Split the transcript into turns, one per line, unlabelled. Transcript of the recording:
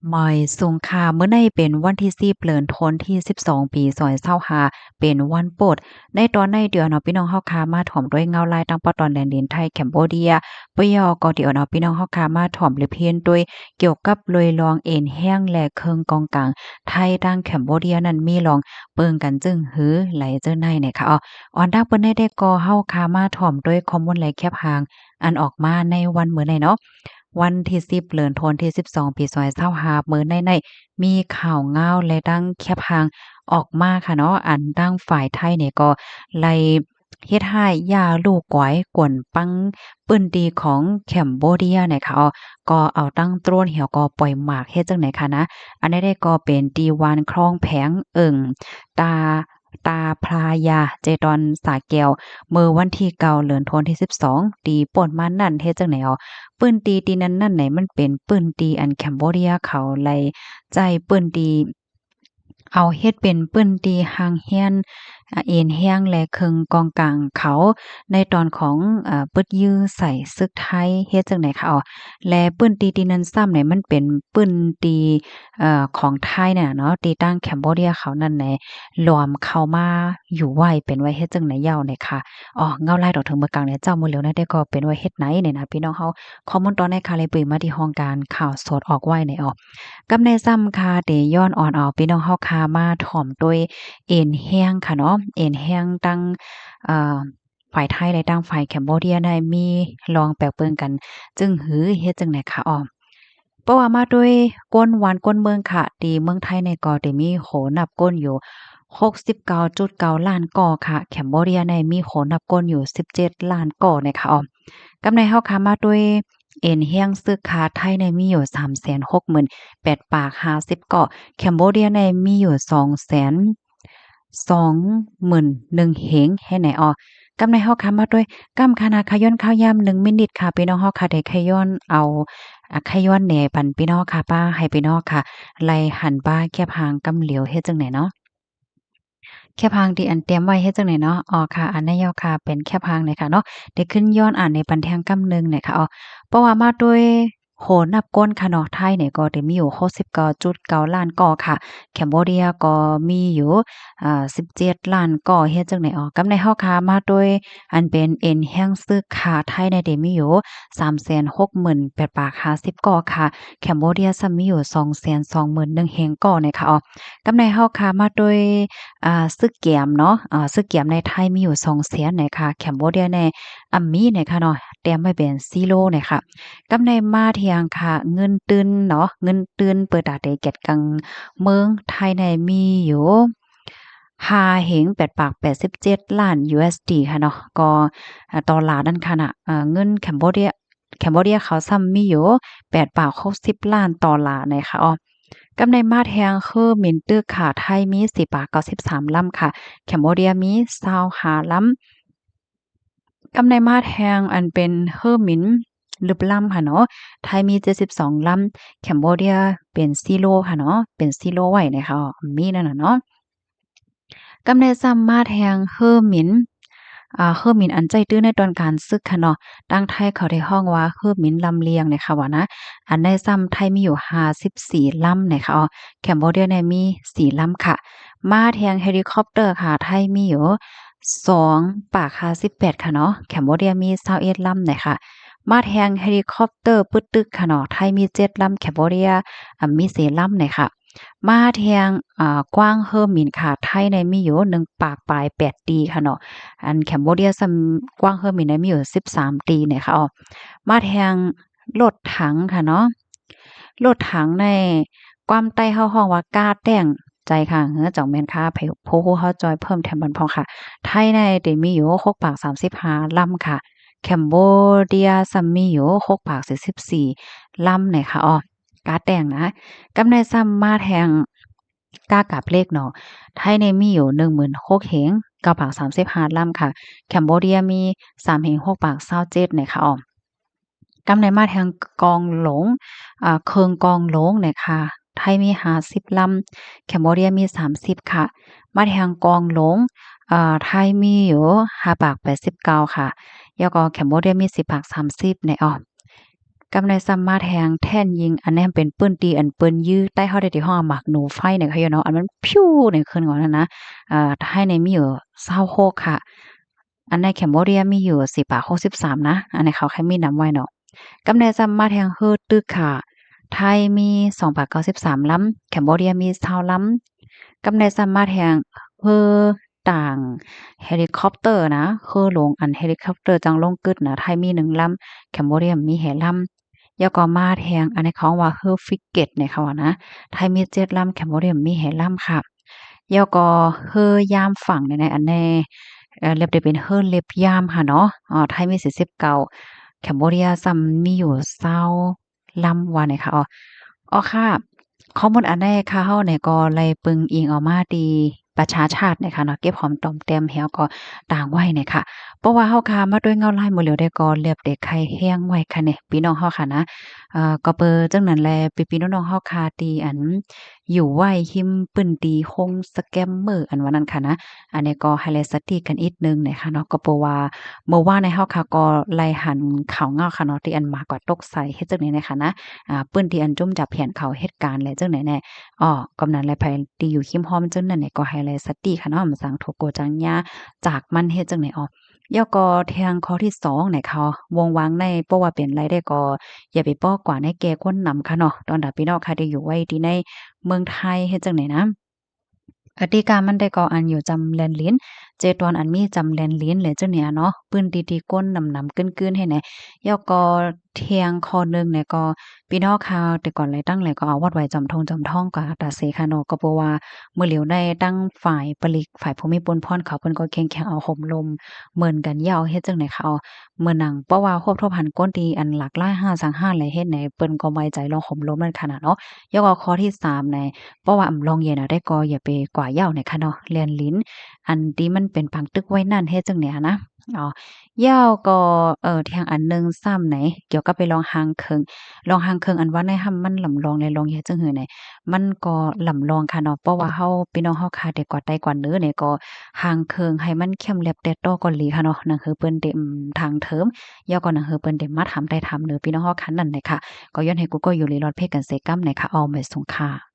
หมอยสุงค่ามื้อในเป็นวันที่10เดือนธันวาคมที่12ปี2025เป็นวันโปรดในตอนในเดือนเนาะพี่น้องเฮาค่ะมาถ่อมด้วยเงาลายตั้งปอตอนแดนดินไทยแคมโบเดียปยอก็เดี๋ยวเนาะพี่น้องเฮาค่ะมาถ่อมหรือเพียนด้วยเกี่ยวกับลอยลองเอ็นแห้งและเคิงกองกลางไทยดังแคมโบเดียนั้นมีลองเปิงกันจึงหือไหลเจ้อในเนี่ยค่ะออนดักเปิ้นได้ก่อเฮาค่ะมาถ่อมด้วยข้อมูลไหลแคบหางอันออกมาในวันมื้อในเนาะ วันที่10เดือนธันวาคมที่12ปี2025มื้อในมีข่าวง้าวและดังแคบหางออกมาค่ะเนาะอันดังฝ่ายไทยเนี่ยก็ไล่เฮ็ดให้ย่าลูกก๋อยกวนปังปื้นดีของแคมโบเดียเนี่ยค่ะก็เอาตั้งโตรนเหี่ยวก็ปล่อยหมากเฮ็ดจังไหนคะนะอันนี้ได้ก็เป็นดีวานคลองแผงตาพลายาเจดอนสาแก้วเมื่อวันที่9เดือนธันวาคมที่12ตีป่นมานั่นเฮ็ดจังไหนปื้นตีตีนั้นนั่นไหนมันเป็นปื้นตีอันแคมโบเดียเขาไล่ใจปื้นตีเอาเฮ็ดเป็นปื้นตีหางเฮียนเอ็นแห้งและครึ่งกองกลางเขาในตอนของปึดยื้อใส่ศึกไทยเฮ็ดจังได๋คะและปื้นตีตีนั้นซ้ำเนี่ยมันเป็นปื้นตีของไทยเนี่ยเนาะตีตั้งแคมโบเดียเขานั่นแหละรวมเข้ามาอยู่ไว้เป็นไว้เฮ็ดจังได๋ยาวเนี่ยค่ะเงาลายดอกถึงเมืองกลางเนี่ยเจ้ามื้อแล้วนะแต่ก็เป็นไว้เฮ็ดไหนเนี่ยนะพี่น้องเฮาข้อมูลตอนในค่ะเลยปึยมาที่ห้องการข่าวสดออกไว้ในกำในซ้ำค่ะเตย้อนอ่อนเอาพี่น้องเฮาค่ะมาถ่อมด้วยเอ็นแห้งค่ะเนาะเอ็นแห้งตั้งเอ่อฝ่ายไทยและตั้งฝ่ายแคมโบเดียได้มีลองแปลกเปิงกันจึงหือเฮ็ดจังได๋คะเพราะว่ามาด้วยก้นหวานก้นเมืองค่ะตีเมืองไทยในก็ได้มีโหนับก้นอยู่69.9ล้านก่อค่ะแคมโบเดียในมีโหนับก้นอยู่17ล้านก่อนะคะกำในเฮาค่ะมาด้วยเอ็นเฮียงซึกขาไทยในมีอยู่368,000ปาก50เกาะแคมโบเดียในมีอยู่221,000เหงให้ไหนกำในเฮาค่ะมาด้วยกำคณะขย้อนข้าวยาม1มินิตค่ะพี่น้องเฮาค่ะได้ขย้อนเอาขย้อนแหน่ปันพี่น้องค่ะป้าให้พี่น้องค่ะไล่หันป้าแคบหางกำเหลียวเฮ็ดจังไหนเนาะ แค่พังที่อันเตรียมไว้เฮ็ดจังได๋เนาะค่ะอันนี้ย่อค่ะเป็นแค่พังเนี่ยค่ะเนาะได้ขึ้นย้อนอ่านในปันแทงกำหนึ่งเนี่ยค่ะเพราะว่ามาด้วยโหนับก้นค่ะเนาะไทยเนี่ยก็ได้มีอยู่69.9ล้านก่อค่ะแคมโบเดียก็มีอยู่17ล้านก่อเฮ็ดจังได๋กำในเฮาค่ะมาด้วยอันเป็นเอ็นแห้งซึกค่ะไทยเนี่ยได้มีอยู่368,000ปาก50ก่อค่ะแคมโบเดียซ้ำมีอยู่221,000แฮงก่อเนี่ยค่ะกำในเฮาค่ะมาด้วย ซึกแก้มเนาะซึกแก้มในไทยมีอยู่200,000เนี่ยค่ะแคมโบเดียในมีเนี่ยค่ะเนาะแต้มไว้เป็น0เนี่ยค่ะกำในมาเที่ยงค่ะเงินตื้นเนาะเงินตื้นเปิดตาเดเก็ดกังเมืองไทยในมีอยู่5เหง8ปาก87ล้าน USD ค่ะเนาะก็ต่อลานั่นค่ะน่ะเงินแคมโบเดียเขาซ้ำมีอยู่8ปาก60ล้านต่อลาเนี่ยค่ะกำในมาแทงคือหมินตึกค่ะไทยมี4ปาก93ลำค่ะแคมโบเดียมี25ลำกำในมาแทงอันเป็นเฮอหมินลึบลำค่ะเนาะไทยมี72ลำแคมโบเดียเป็น0ค่ะเนาะเป็น0ไว้นะคะมีนั่นน่ะเนาะกำในซ้ำมาแทงเฮอหมินเฮอหมินอันใจตื้อในตอนการศึกค่ะเนาะดังไทยเขาได้ฮ้องว่าเฮอหมินลำเลียงเนี่ยค่ะว่านะอันในซ้ำไทยมีอยู่54ลำเนี่ยค่ะแคมโบเดียเนี่ยมี4ลำค่ะมาแทงเฮลิคอปเตอร์ค่ะไทยมีอยู่2ปาก58ค่ะเนาะแคมโบเดียมี21ลำเนี่ยค่ะมาแทงเฮลิคอปเตอร์ปึดตึกค่ะเนาะไทยมี7ลำแคมโบเดียมี4ลำเนี่ยค่ะ มาแทงกว้างเฮิมหมินค่ะไทยในมีอยู่1ปากปลาย8ตีค่ะเนาะอันแคมโบเดียซัมกว้างเฮิมหมินในมีอยู่13ตีเนี่ยค่ะมาแทงรถถังค่ะเนาะรถถังในความใต้เฮาฮ้องว่ากาแต้งใจค่ะจ่องแม่นค่ะไผผู้เฮาจอยเพิ่มแถมบันพองค่ะไทยในได้มีอยู่6ปาก35ลำค่ะแคมโบเดียซัมมีอยู่6ปาก44ลำเนี่ยค่ะกาแต้งนะ กำไรซ้ำมาแทงกากาบเลขเนาะไทยในมีอยู่16,000เหง9ปาก35ลำค่ะแคมโบเดียมี3เหง6ปาก27เนี่ยค่ะกำไรมาแทงกองหลงเคิงกองหลงเนี่ยค่ะไทยมี50ลำแคมโบเดียมี30ค่ะมาแทงกองหลงไทยมีอยู่5ปาก89ค่ะแล้วก็แคมโบเดียมี10ปาก30เนี่ย กำในซัมมาแทงแท่นยิงอันนั้นเป็นปื้นตีอันเปิ้นยื้อใต้เฮาได้ที่ห้อหมากหนูไฟเนี่ยค่ะเนาะอันมันพิ้วเนี่ยขึ้นก่อนนั้นนะให้ในมีอยู่26ค่ะอันในแคมโบเดียมีอยู่463นะอันในเขาแค่มีนำไว้เนาะกำในซัมมาแทงเฮอตึกค่ะไทยมี293ลำแคมโบเดียมี20ลำกำในซัมมาแทงเฮอต่างเฮลิคอปเตอร์นะคือลงอันเฮลิคอปเตอร์จังลงกึดนะไทยมี1ลำแคมโบเดียมีแห่ลำ ยก็มาแทงอันนี้เขาว่า Her Frigate เนี่ยเขาว่านะไทยมี7ลำแคมโบเดียมี5ลำค่ะยก็ Her ยามฝั่งในอันแน่เรียบได้เป็น Her เล็บยามค่ะเนาะไทยมี49แคมโบเดียซ้ำมีอยู่20ลำว่าเนี่ยค่ะค่ะข้อมูลอันใดค่ะเฮาเนี่ยก็เลยปึงอิงเอามาดีประชาชาติเนี่ยค่ะเนาะเก็บหอมตอมแต้มแฮวก็ต่างไว้เนี่ยค่ะเพราะว่าเฮาค่ะมาด้วยเงาลายมื้อเหลียวได้ก็เรียบได้ไข่แห้งไว้ค่ะเนี่ยพี่น้องเฮาค่ะนะก็เปอจังนั้นแลพี่ๆน้องๆเฮาค่ะที่อันอยู่ไว้หิมปึ้นตีคงสแกมเมอร์อันว่านั้นค่ะนะอันนี้ก็ไฮไลต์สติกันอีกนึงนะคะเนาะก็เพราะว่าเมื่อวานในเฮาค่ะก็ไล่หันข่าวเงาค่ะเนาะที่อันมากกว่าตกใส่เฮ็ดจังได๋นะคะนะปื้นที่อันจุ่มจับแผนเขาเหตุการณ์และจังไหนแน่กำนันและไผที่อยู่คิมฮอมจังนั้นเนี่ยก็ไฮไลต์สติค่ะเนาะมาสังโทโกจังยาจากมันเฮ็ดจังไหนยอก็แทงข้อที่2เนี่ยเขาวงวางในเพราะว่าเป็นรายได้ก็อย่าไปป้อกว่าในแก่คนนำค่ะเนาะตอนดาพี่น้องค่ะที่อยู่ไว้ที่ในเมืองไทยเฮ็ดจังไหนนะอติกามันได้ก่ออันอยู่จำแลนลิ้นเจตอนอันมีจำแลนลิ้นเลยเจ้าเนี่ยเนาะปืนตีๆก้นนำๆกึ้นๆให้แหน่ยอก็เทียงคอหนึ่งเนี่ยก็พี่น้องข่าวแต่ก่อนเลยตั้งเลยก็เอาวัดไว้จำทงจำท่องกะตาเสคาโนก็เพราะว่าเมื่อเหลียวได้ตั้งฝ่ายปลีกฝ่ายภูมิพลพรเขาเพิ่นก็แข่งๆเอาห่มลมเหมือนกันยาวเฮ็ดจังได๋ค่ะเมื่อหนังเพราะว่าครบทบหันก้นตีอันหลากหลาย5สัง5เลยเฮ็ดไหนเปิ้นก็ไว้ใจลองห่มลมนั่นขนาดเนาะยอก็ข้อที่3ใน เพราะว่าอำลองเย็นได้ก็อย่าไปกว่าเหย้าเนี่ยค่ะเนาะเลียนลิ้นอันที่มันเป็นผังตึกไว้นั่นเฮ็ดจังเนี่ยนะเหย้าก็แทงอันหนึ่งซ้ำไหนเกี่ยวกับไปลองหางเคิงลองหางเคิงอันว่าในห้ำมันลำลองในลองเฮ็ดจังหือไหนมันก็ลำลองค่ะเนาะเพราะว่าเฮาพี่น้องเฮาค่ะแต่กว่าใดกว่าเนื้อเนี่ยก็หางเคิงให้มันเข้มแลบแต่โตก่อนหลีค่ะเนาะนั่นคือเปิ้นเต็มทางเทิมย่อก็นั่นคือเปิ้นได้มาถามได้ถามเด้อพี่น้องเฮาคันนั่นน่ะค่ะก็ย้อนให้กูก็อยู่ลีลอดเพศกันเสกำในค่ะเอาไปส่งค่ะ